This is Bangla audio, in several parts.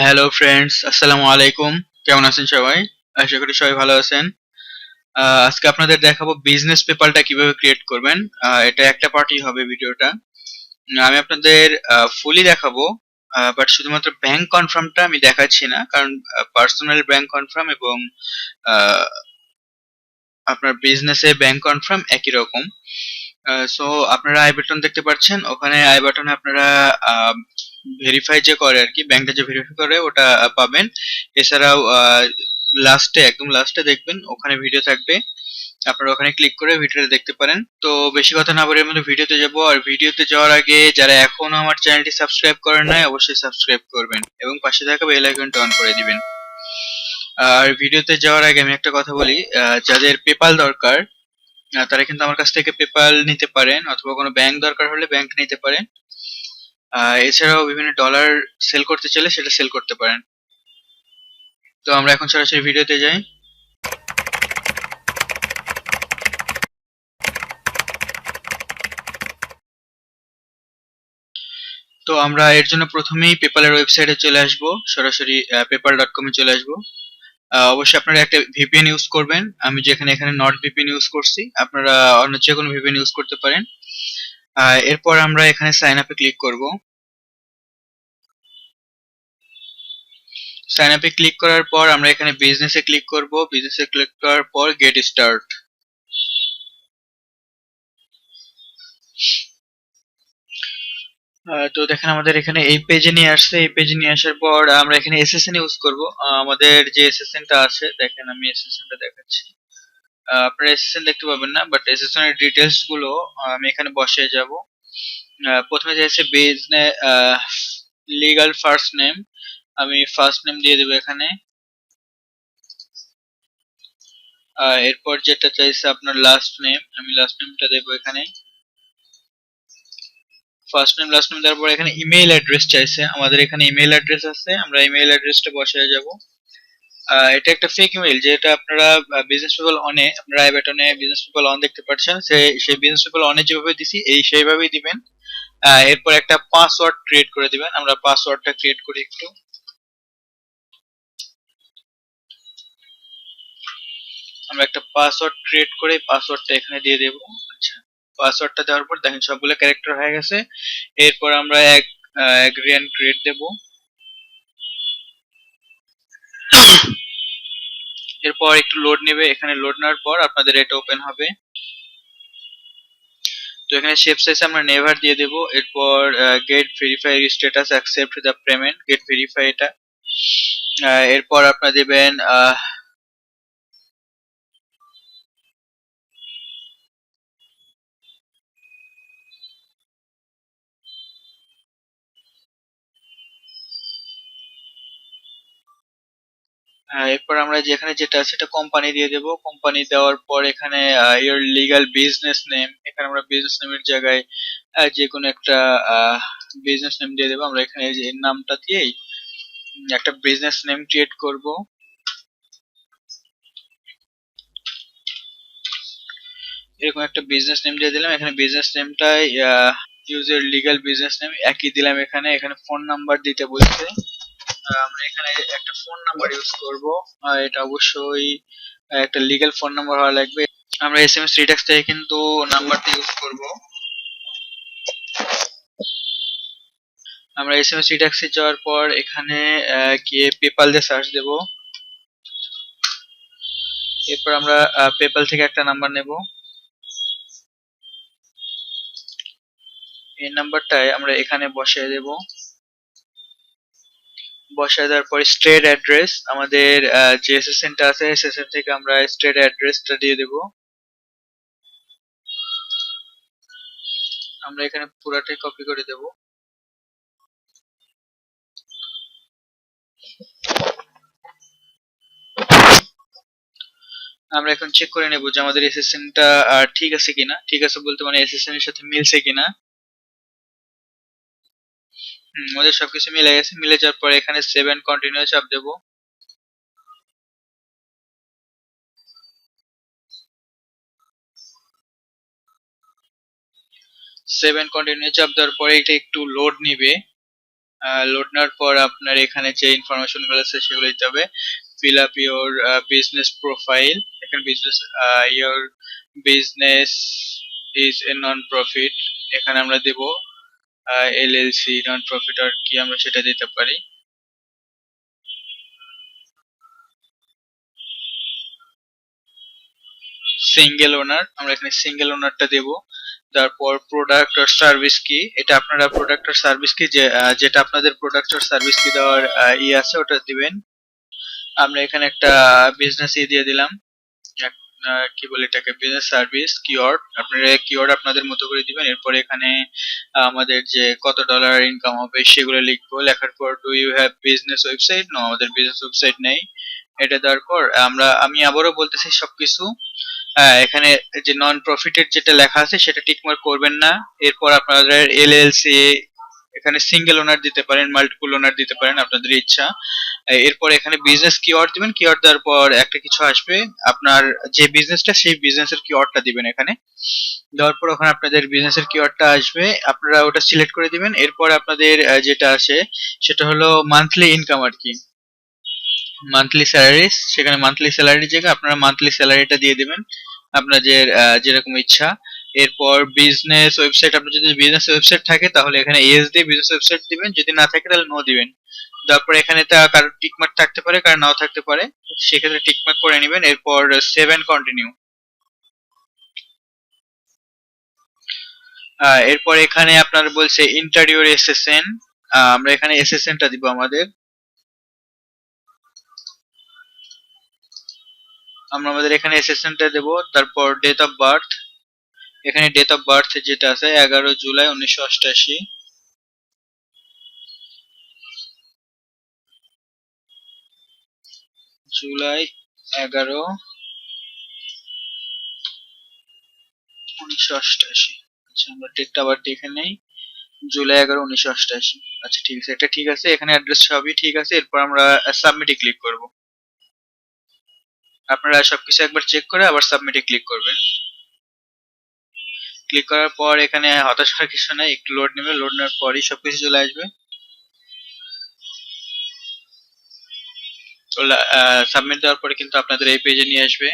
হ্যালো ফ্রেন্ডস, আসসালামু আলাইকুম। কেমন আছেন সবাই? আশা করি সবাই ভালো আছেন। আজকে আপনাদের দেখাবো বিজনেস পেপালটা কিভাবে ক্রিয়েট করবেন। এটা একটা পার্টি হবে ভিডিওটা। আমি আপনাদের ফুলি দেখাবো, বাট শুধুমাত্র ব্যাংক কনফার্মটা আমি দেখাচ্ছি না, কারণ পার্সোনাল ব্যাংক কনফার্ম এবং আহ, আপনার বিজনেসে ব্যাংক কনফার্ম একই রকম। সো আপনারা আই বাটন দেখতে পাচ্ছেন, ওখানে আই বাটনে আপনারা ভেরিফাই যে করে আর কি, ব্যাংকটা যে ভেরিফাই করে ওটা পাবেন। এছাড়াও লাস্টে, একদম লাস্টে দেখবেন ওখানে ভিডিও থাকবে, আপনারা ওখানে ক্লিক করে ভিডিওটা দেখতে পারেন। তো বেশি কথা না বলে এর মধ্যে ভিডিওতে যাব। আর ভিডিওতে যাওয়ার আগে যারা এখনো আমার চ্যানেলটি সাবস্ক্রাইব করেন নাই, অবশ্যই সাবস্ক্রাইব করবেন এবং পাশে থাকা বেল আইকনটা অন করে দিবেন। আর ভিডিওতে যাওয়ার আগে আমি একটা কথা বলি, যাদের পেপাল দরকার তারা কিন্তু আমার কাছ থেকে পেপাল নিতে পারেন, অথবা কোনো ব্যাংক দরকার হলে ব্যাংক নিতে পারেন। এছাড়াও বিভিন্ন ডলার সেল করতে চাইলে সেটা সেল করতে পারেন। তো আমরা এখন সরাসরি ভিডিওতে যাই। তো আমরা এর জন্য প্রথমেই পেপালের ওয়েবসাইটে চলে আসব, সরাসরি পেপাল.com এ চলে আসব। অবশ্যই আপনারা একটা ভিপিএন ইউজ করবেন। আমি যেখানে এখানে নট ভিপিএন ইউজ করছি, আপনারা অন্য যে কোনো ভিপিএন ইউজ করতে পারেন। এরপর আমরা এখানে সাইন আপে ক্লিক করব। সাইন আপে ক্লিক করার পর আমরা এখানে বিজনেসে ক্লিক করব। বিজনেসে ক্লিক করার পর গেট স্টার্ট। তো দেখেন আমাদের এখানে এই পেজে নিয়ে আসছে। এই পেজে নিয়ে আসার পর আমরা এখানে এসএসএন ইউজ করব। আমাদের যে এসএসএন টা আছে, দেখেন আমি এসএসএন টা দেখাচ্ছি। আপনারা এসএসএন দেখতে পাবেন না, বাট এসএসএন এর ডিটেলস গুলো আমি এখানে বসিয়ে যাব। প্রথমে যে বিজনেস লিগ্যাল ফার্স্ট নেম, আমি ফার্স্ট নেম দিয়ে দেবো এখানে। এরপর যেটা চাইছে আপনার লাস্ট নেম, আমি লাস্ট নেমটা দেবো এখানে। ফার্স্ট নেম লাস্ট নেম দেওয়ার পর এখানে ইমেইল অ্যাড্রেস চাইছে, আমাদের এখানে ইমেইল অ্যাড্রেস আছে, আমরা ইমেইল অ্যাড্রেসটা বসিয়ে যাব। এটা একটা ফেক ইমেইল, যেটা আপনারা বিজনেস পিপল অনে, আপনারা আই বাটনে বিজনেস পিপল অন দেখতে পাচ্ছেন, সেই বিজনেস পিপল অনে যেভাবে দিছি সেইভাবেই দিবেন। এরপর একটা পাসওয়ার্ড ক্রিয়েট করে দিবেন। আমরা পাসওয়ার্ডটা ক্রিয়েট করি একটু। আমরা একটা পাসওয়ার্ড ক্রিয়েট করে পাসওয়ার্ডটা এখানে দিয়ে দেব। আচ্ছা, পাসওয়ার্ডটা দেওয়ার পর দেখেন সবগুলো ক্যারেক্টার হয়ে গেছে। এরপর আমরা এগ্রি এন্ড ক্রিয়েট দেব। এরপর একটু লোড নেবে, এখানে লোড নেওয়ার পর আপনাদের এটা ওপেন হবে। তো এখানে শেপ সাইজ আমরা নেভার দিয়ে দেব। এরপর get verify status accept the payment, get verify এটা। এরপর আপনারা দেবেন এরপর আমরা যেখানে যেটা আছে সেটা কোম্পানি দিয়ে দেব। কোম্পানি দেওয়ার পর এখানে ইওর লিগ্যাল বিজনেস নেম, এখানে আমরা বিজনেস নেমের জায়গায় যে কোনো একটা বিজনেস নেম দিয়ে দেবো। আমরা এখানে এই যে এর নামটা দিয়েই একটা বিজনেস নেম ক্রিয়েট করব। এরকম একটা বিজনেস নেম দিয়ে দিলাম। এখানে বিজনেস নেমটাই ইউজার লিগ্যাল বিজনেস নেম একই দিলাম। এখানে এখানে ফোন নাম্বার দিতে বলছে, আমরা এখানে একটা ফোন নাম্বার ইউজ করব। এটা অবশ্যই একটা লিগ্যাল ফোন নাম্বার হওয়া লাগবে। আমরা এসএমএস রিডাক্স থেকে কিন্তু নাম্বারটা ইউজ করব। আমরা এসএমএস রিডাক্সে যাওয়ার পর এখানে গিয়ে পেপাল দিয়ে সার্চ দেব। এরপর আমরা পেপাল থেকে একটা নাম্বার নেব। এই নাম্বারটাই আমরা এখানে বসিয়ে দেব। বসিয়ে দেওয়ার পর স্ট্রেট অ্যাড্রেস, আমাদের যে এসএসএনটা আছে এসএসএন থেকে আমরা স্ট্রেট অ্যাড্রেসটা দিয়ে দেব। আমরা এখানে পুরাটাই কপি করে দেব। আমরা এখন চেক করে নেব যে আমাদের এসএসএনটা ঠিক আছে কিনা। ঠিক আছে বলতে মানে এসএসএন এর সাথে মিলছে কিনা। ওদের সবকিছু মিলে গেছে। মিলে যাওয়ার পর এখানে সেভ এন্ড কন্টিনিউ চাপ দেব। সেভ এন্ড কন্টিনিউ চাপ দেওয়ার পরে এটা একটু লোড নিবে। লোড নেওয়ার পর আপনার এখানে যে ইনফরমেশন গুলো আছে সেগুলো দিতে হবে। fill up your business profile, এখানে business your business is a non profit, এখানে আমরা দেব এলএলসি নন প্রফিট আর কি আমরা সেটা দিতে পারি। সিঙ্গেল ওনার, আমরা এখানে সিঙ্গেল ওনারটা দেব। তারপর প্রোডাক্ট আর সার্ভিস কি, এটা আপনারা প্রোডাক্ট আর সার্ভিস কি যেটা আপনাদের প্রোডাক্ট আর সার্ভিস কি দেওয়ার আছে ওটা দিবেন। আমরা এখানে একটা বিজনেস দিয়ে দিলাম, কি বলে এটাকে, বিজনেস সার্ভিস কিওয়ার্ড। আপনারা কিওয়ার্ড আপনাদের মতো করে দিবেন। এরপর এখানে আমাদের যে কত ডলার ইনকাম হবে সেগুলো লিখবো। লেখার পর do you have business website, no আমাদের বিজনেস ওয়েবসাইট নেই। এটা দেওয়ার পর আমি আবারও বলতেছি সবকিছু এখানে যে নন প্রফিটের যেটা লেখা আছে সেটা টিকমার্ক করবেন না। এরপর আপনাদের এলএলসি, এখানে সিঙ্গেল ওনার দিতে পারেন, মাল্টিপল ওনার দিতে পারেন, আপনাদের ইচ্ছা। এরপর এখানে বিজনেস কিওয়ার্ড দিবেন। কিওয়ার্ড দেওয়ার পর একটা কিছু আসবে, আপনার যে বিজনেসটা সেই বিজনেসের কিওয়ার্ডটা দিবেন এখানে। দেওয়ার পর ওখানে আপনাদের বিজনেসের কিওয়ার্ডটা আসবে, আপনারা ওটা সিলেক্ট করে দিবেন। এরপর আপনাদের যেটা আসে সেটা হলো মান্থলি ইনকাম আর কি, মান্থলি স্যালারিস। সেখানে মান্থলি স্যালারির জায়গায় আপনারা মান্থলি স্যালারিটা দিয়ে দিবেন আপনাদের যেরকম ইচ্ছা। এরপর বিজনেস ওয়েবসাইট, আপনার যদি বিজনেস ওয়েবসাইট থাকে তাহলে এখানে এস দিয়ে বিজনেস ওয়েবসাইট দিবেন, যদি না থাকে তাহলে নো দিবেন। তারপর এখানে কারোর টিকমার্ক থাকতে পারে, কারো নাও থাকতে পারে, সেক্ষেত্রে টিকমার্ক করে নেবেন। এরপর সেভ এন্ড কন্টিনিউ। এরপর এখানে আপনার বলছে ইন্টারভিউর এসএসএন, আমরা এখানে এসএসএন টা দিব আমাদের। আমরা আমাদের এখানে এসএসএন টা দেব। তারপর ডেট অফ বার্থ, এখানে ডেট অফ বার্থ যেটা আছে 11 জুলাই 1988, জুলাই 11 1988। আচ্ছা আমরা ডেটটা আবার দেখে নেই, জুলাই 11 1988। আচ্ছা ঠিক আছে, এটা ঠিক আছে, এখানে অ্যাড্রেস সবই ঠিক আছে। এরপর আমরা সাবমিটে ক্লিক করব। আপনারা সবকিছু একবার চেক করে আবার সাবমিটে ক্লিক করবেন। ক্লিক করার পর এখানে হতাশ হওয়ার কিছু নাই, একটু লোড নেবে, লোড নেওয়ার পরই সবকিছু চলে আসবে। তো সাবমিট দেওয়ার পরে কিন্তু আপনাদের এই পেজে নিয়ে আসবে।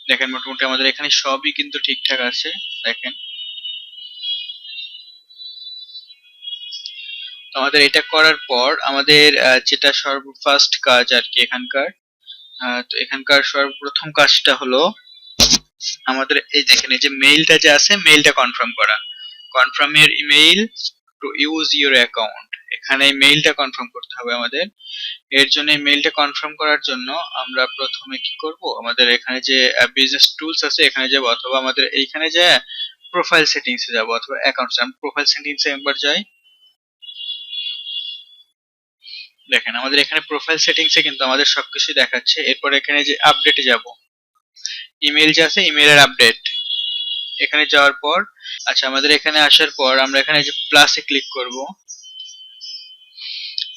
দেখেন মোটামুটি আমাদের এখানে সবই কিন্তু ঠিকঠাক আছে। দেখেন আমাদের এটা করার পর আমাদের যেটা সর্বফার্স্ট কাজ আর কি এখানকার, তো এখানকার সর্বপ্রথম কাজটা হলো আমাদের এই দেখেন এই যে মেইলটা যে আছে, মেইলটা কনফার্ম করা। কনফার্ম এর email to use your account, এখানে মেইলটা কনফার্ম করতে হবে আমাদের। এর জন্য মেইলটা কনফার্ম করার জন্য আমরা প্রথমে কি করব, আমাদের এখানে যে বিজনেস টুলস আছে এখানে যাব, অথবা আমাদের এইখানে যে প্রোফাইল সেটিংস এ যাব, অথবা অ্যাকাউন্টস, আমি প্রোফাইল সেটিংস এ একবার যাই। দেখেন আমাদের এখানে প্রোফাইল সেটিংস এ কিন্তু আমাদের সবকিছু দেখাচ্ছে। এরপর এখানে যে আপডেটে যাব, ইমেল যে আছে ইমেলের আপডেট, এখানে যাওয়ার পর আচ্ছা আমাদের এখানে আসার পর আমরা এখানে যে প্লাসে ক্লিক করব।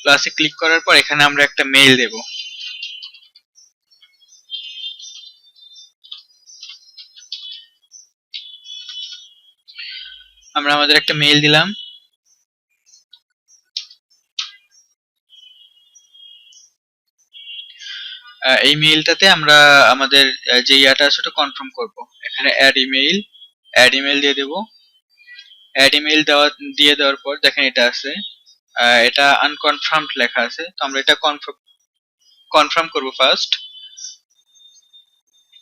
প্লাসে ক্লিক করার পর এখানে আমরা একটা মেইল দেব। আমরা আমাদের একটা মেইল দিলাম। এই মেইলটাতে আমরা আমাদের যে ইয়াটা আছে ওটা কনফার্ম করব। এখানে অ্যাড ইমেইল দিয়ে দেব। অ্যাড ইমেইল দিয়ে দেওয়ার পর দেখেন এটা আছে, এটা আনকনফার্মড লেখা আছে, তো আমরা এটা কনফার্ম করব ফার্স্ট।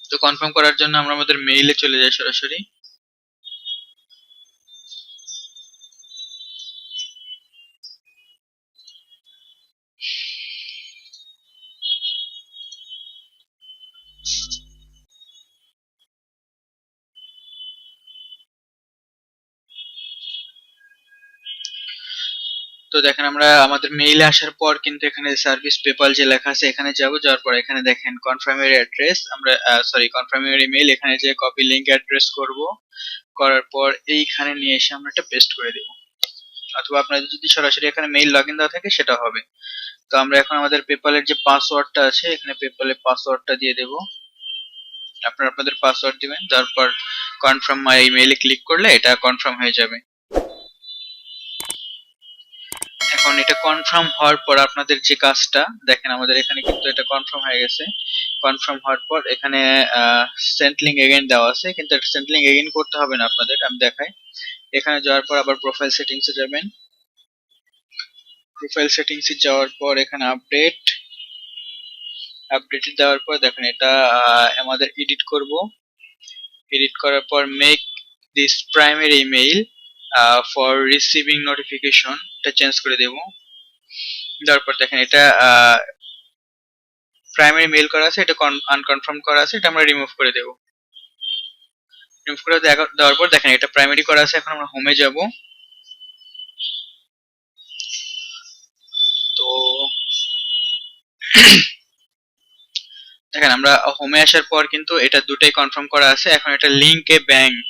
তো কনফার্ম করার জন্য আমরা আমাদের মেইলে চলে যাই সরাসরি। তো দেখেন আমরা আমাদের মেইলে আসার পর কিন্তু এখানে সার্ভিস পেপাল যে লেখা আছে এখানে যাব। যাওয়ার পর এখানে দেখেন কনফার্মের অ্যাড্রেস, আমরা সরি কনফার্মের ইমেল, এখানে যে কপি লিংক অ্যাড্রেস করব। করার পর এইখানে নিয়ে এসে আমরা এটা পেস্ট করে দেব, অথবা আপনাদের যদি সরাসরি এখানে মেইল লগইন দেওয়া থাকে সেটা হবে। তো আমরা এখন আমাদের পেপালের যে পাসওয়ার্ডটা আছে এখানে পেপালের পাসওয়ার্ডটা দিয়ে দেব। আপনারা আপনাদের পাসওয়ার্ড দিবেন, তারপর কনফার্ম মাই ইমেইলে ক্লিক করলে এটা কনফার্ম হয়ে যাবে। এখন এটা কনফার্ম হওয়ার পর আপনাদের যে কাজটা দেখেন, আমাদের এখানে কিন্তু এটা কনফার্ম হয়ে গেছে। কনফার্ম হওয়ার পর এখানে সেন্ড লিঙ্ক এগেইন দেওয়া আছে, কিন্তু এটা সেন্ড লিঙ্ক এগেইন করতে হবে না আপনাদের, আমি দেখাই। এখানে যাওয়ার পর আবার প্রোফাইল সেটিংসে যাবেন। প্রোফাইল সেটিংসে যাওয়ার পর এখানে আপডেটে দেওয়ার পর দেখেন এটা আমাদের এডিট করব। এডিট করার পর make this primary email for receiving notification, এটা চেঞ্জ করে দেব। তারপর দেখেন এটা প্রাইমারি মেইল করা আছে, এটা আনকনফার্ম করা আছে, এটা আমরা রিমুভ করে দেব। রিমুভ করে দেওয়ার পর দেখেন এটা প্রাইমারি করা আছে। এখন আমরা হোমে যাব। তো দেখেন আমরা হোমে আসার পর কিন্তু এটা দুটাই কনফার্ম করা আছে। এখন এটা লিংকে ব্যাংক।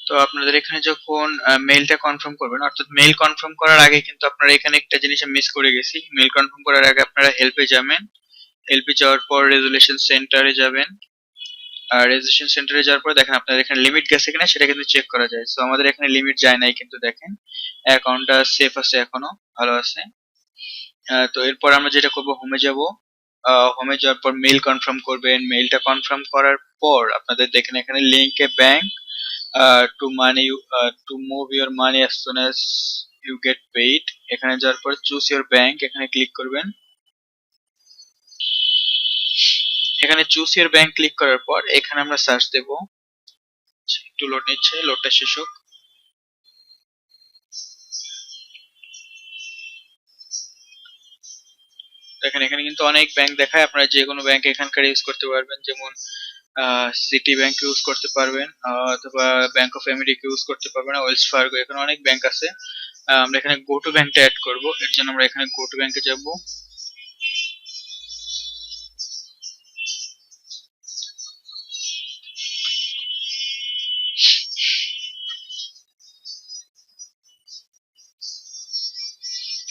তো আপনাদের এখানে যখন মেইলটা কনফার্ম করবেন, অর্থাৎ মেইল কনফার্ম করার আগে কিন্তু আপনারা এখানে একটা জিনিস মিস করে গেছি। মেইল কনফার্ম করার আগে আপনারা হেল্পে যাবেন। হেল্পে যাওয়ার পর রেজুলেশন সেন্টারে যাবেন। আর রেজুলেশন সেন্টারে যাওয়ার পর দেখেন আপনাদের এখানে লিমিট গেছে কিনা সেটা কিন্তু চেক করা যায়। সো আমাদের এখানে লিমিট যায় নাই, কিন্তু দেখেন অ্যাকাউন্টটা সেফ আছে, এখনো ভালো আছে। তো এরপর আমরা যেটা করব, হোমে যাব। হোমে যাওয়ার পর মেইল কনফার্ম করবেন। মেইলটা কনফার্ম করার পর আপনাদের দেখেন এখানে লিংকে bank to money to move your money as soon as you get paid। এখানে যাওয়ার পর চুজ ইউর ব্যাংক, এখানে ক্লিক করবেন। এখানে চুজ ইউর ব্যাংক ক্লিক করার পর এখানে আমরা সার্চ দেব। একটু লোড নিচ্ছে, লোডটা শেষ হোক। দেখেন এখানে কিন্তু অনেক ব্যাংক দেখায়, আপনারা যে কোনো ব্যাংক এখানকার ইউজ করতে পারবেন। যেমন সিটি ব্যাংক ইউজ করতে পারবেন, অথবা ব্যাংক অফ আমেরিকা ইউজ করতে পারবেন, ওয়েলস ফার্গো, এখানে অনেক ব্যাংক আছে। আমরা এখানে গো টু ব্যাংকটা অ্যাড করব। এর জন্য আমরা এখানে গো টু ব্যাংকে যাব।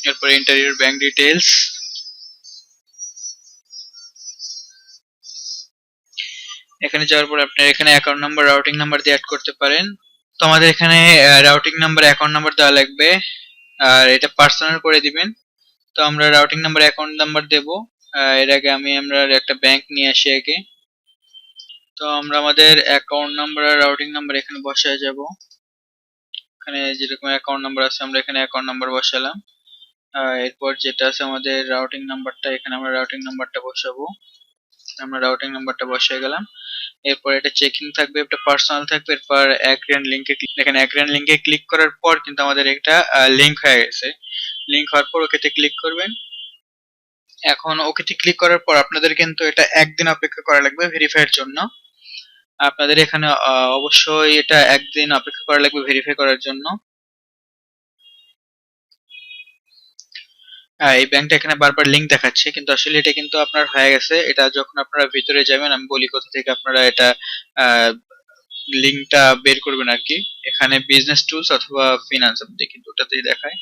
এরপর এন্টার ইউর ব্যাংক ডিটেইলস। এখানে যাওয়ার পর আপনার এখানে অ্যাকাউন্ট নাম্বার, রাউটিং নাম্বার দিয়ে অ্যাড করতে পারেন। তো আমাদের এখানে রাউটিং নাম্বার, অ্যাকাউন্ট নাম্বার দেওয়া লাগবে, আর এটা পার্সোনাল করে দিবেন। তো আমরা রাউটিং নাম্বার, অ্যাকাউন্ট নাম্বার দেব। এর আগে আমরা একটা ব্যাংক নিয়ে আসি আগে। তো আমরা আমাদের অ্যাকাউন্ট নাম্বার আর রাউটিং নাম্বার এখানে বসায় যাব। এখানে যেরকম অ্যাকাউন্ট নাম্বার আছে আমরা এখানে অ্যাকাউন্ট নাম্বার বসালাম। এরপর যেটা আছে আমাদের রাউটিং নাম্বারটা, এখানে আমরা রাউটিং নাম্বারটা বসাবো। আমরা রাউটিং নাম্বারটা বসিয়ে গেলাম। এরপর এটা চেকিং থাকবে, এটা পার্সোনাল থাকবে। এরপর অ্যাগ্রেন লিংকে দেখেন, অ্যাগ্রেন লিংকে ক্লিক করার পর কিন্তু আমাদের একটা লিংক হয়ে গেছে। লিংক হওয়ার পর ওকেতে ক্লিক করবেন। এখন ওকেতে ক্লিক করার পর আপনাদের কিন্তু এটা একদিন অপেক্ষা করা লাগবে ভেরিফাইয়ের জন্য। আপনাদের এখানে অবশ্যই এটা একদিন অপেক্ষা করা লাগবে ভেরিফাই করার জন্য। এই ব্যাংকটা এখানে বারবার লিংক দেখাচ্ছে, কিন্তু আসলে এটা কিন্তু আপনার হয়ে গেছে। এটা যখন আপনারা ভিতরে যাবেন, আমি বলি কোথা থেকে আপনারা এটা লিংকটা বের করবেন আর কি। এখানে বিজনেস টুলস অথবা ফিনান্স, আপনি দেখি দুটাতেই দেখায়।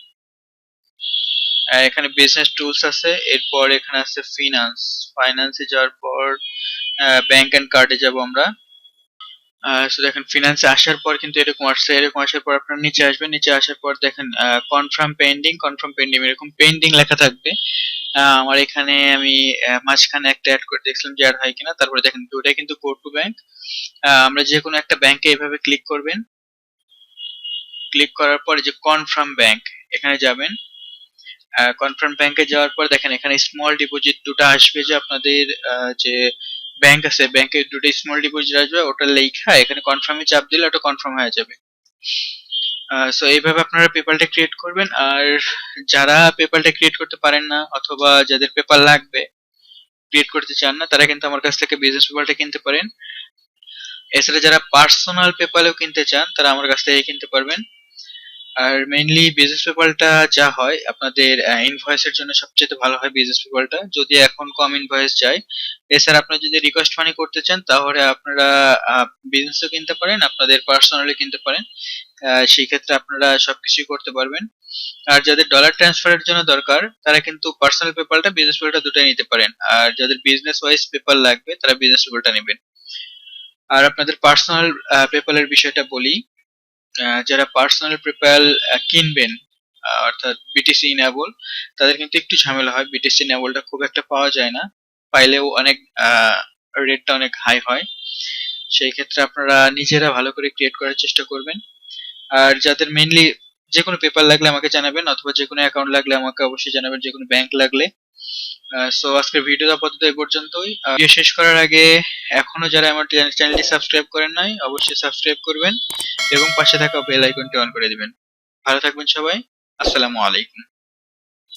এখানে বিজনেস টুলস আছে, এরপর এখানে আছে ফিনান্স। ফাইন্যান্সে যাওয়ার পর ব্যাংক এন্ড কার্ডে যাব আমরা। সো দেখেন ফিনান্সে আসার পর কিন্তু এরকম আসছে। এরকম আসার পর আপনার নিচে আসবেন। নিচে আসার পর দেখেন কনফার্ম পেন্ডিং, কনফার্ম পেন্ডিং, এরকম পেন্ডিং লেখা থাকবে। আমার এখানে আমি মাঝখানে একটা অ্যাড করে দেখছিলাম যে অ্যাড হয় কিনা। তারপরে দেখেন দুটাই কিন্তু গো টু ব্যাংক। আমরা যে কোনো একটা ব্যাংকে এইভাবে ক্লিক করবেন। ক্লিক করার পর যে কনফার্ম ব্যাংক, এখানে যাবেন। কনফার্ম ব্যাংকে যাওয়ার পর দেখেন এখানে স্মল ডিপোজিট দুটো আসবে, যে আপনাদের যে ব্যাংক আছে ব্যাংকে দুটো স্মল ডিপোজিট আসবে, ওটা লেখা এখানে কনফার্মে চাপ দিলে ওটা কনফার্ম হয়ে যাবে। সো এইভাবে আপনারা পেপালটা ক্রিয়েট করবেন। আর যারা পেপালটা ক্রিয়েট করতে পারেন না, অথবা যাদের পেপাল লাগবে, ক্রিয়েট করতে চান না, তারা কিন্তু আমার কাছ থেকে বিজনেস পেপালটা কিনতে পারেন। এছাড়া যারা পার্সোনাল পেপালেও কিনতে চান, তারা আমার কাছ থেকে কিনতে পারবেন। আর মেইনলি বিজনেস পেপালটা যা হয় আপনাদের ইনভয়েসের জন্য সবচেয়ে ভালো হয় বিজনেস পেপালটা, যদি এখন কম ইনভয়েস যায়। এছাড়া আপনারা যদি রিকোয়েস্ট মানি করতে চান, তাহলে আপনারা বিজনেসও কিনতে পারেন, আপনাদের পার্সোনালি কিনতে পারেন। সেই ক্ষেত্রে আপনারা সবকিছুই করতে পারবেন। আর যাদের ডলার ট্রান্সফারের জন্য দরকার, তারা কিন্তু পার্সোনাল পেপালটা, বিজনেস পেপালটা দুটাই নিতে পারেন। আর যাদের বিজনেস ওয়াইজ পেপাল লাগবে, তারা বিজনেস পেপালটা নেবেন। আর আপনাদের পার্সোনাল পেপালের বিষয়টা বলি। যারা পার্সোনাল পেপাল কিনবেন, অর্থাৎ বিটিসি ইনেবল, তাদের কিন্তু একটু ঝামেলা হয়। বিটিসি ইনেবলটা খুব একটা পাওয়া যায় না, পাইলেও অনেক রেটটা অনেক হাই হয়। সেই ক্ষেত্রে আপনারা নিজেরা ভালো করে ক্রিয়েট করার চেষ্টা করবেন। আর যাদের মেইনলি যে কোনো পেপার লাগলে আমাকে জানাবেন, অথবা যে কোনো অ্যাকাউন্ট লাগলে আমাকে অবশ্যই জানাবেন, যে কোনো ব্যাংক লাগলে। সো আজকের ভিডিওটা আপাতত এই পর্যন্তই। ভিডিও শেষ করার আগে এখনো যারা আমার চ্যানেলটি সাবস্ক্রাইব করেন নাই, অবশ্যই সাবস্ক্রাইব করবেন এবং পাশে থাকা বেল আইকনটি অন করে দিবেন। ভালো থাকবেন সবাই। আসসালামু আলাইকুম।